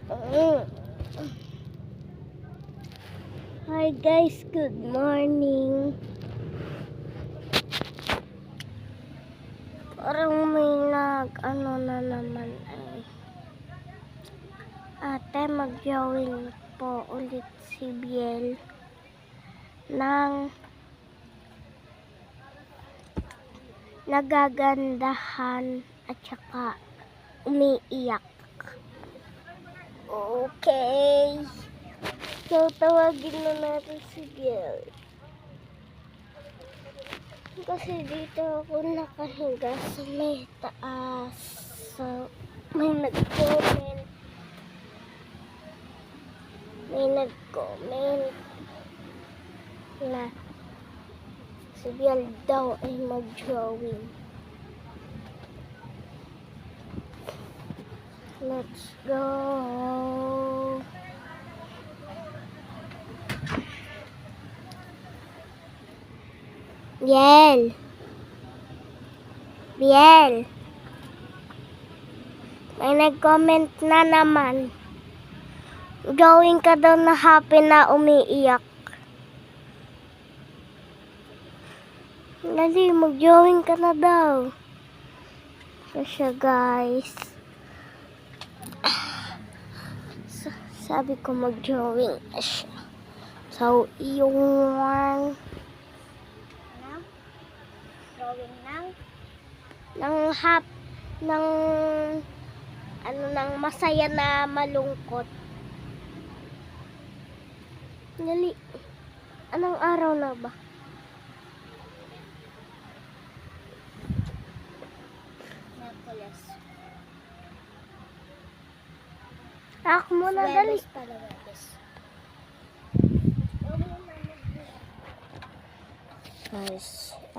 Hi guys, good morning. Parang may ano na naman ay ate, mag-join po ulit si Biel ng nagagandahan at saka umiiyak. Okay. So, tawagin na natin si Biel. Kasi dito ako nakahiga sa may taas. So, may nag-comment na si Biel daw ay mag-drawing. Let's go! Biel! Biel! May nag-comment na naman. Drawing ka daw na happy na umiiyak. Dali, mag-drawing ka na daw. Kasi guys, sabi ko mag-drawing na siya. So, yung drawing ng masaya na malungkot. Dali. Anong araw na ba? Merkules. Ako muna, dali. Guys.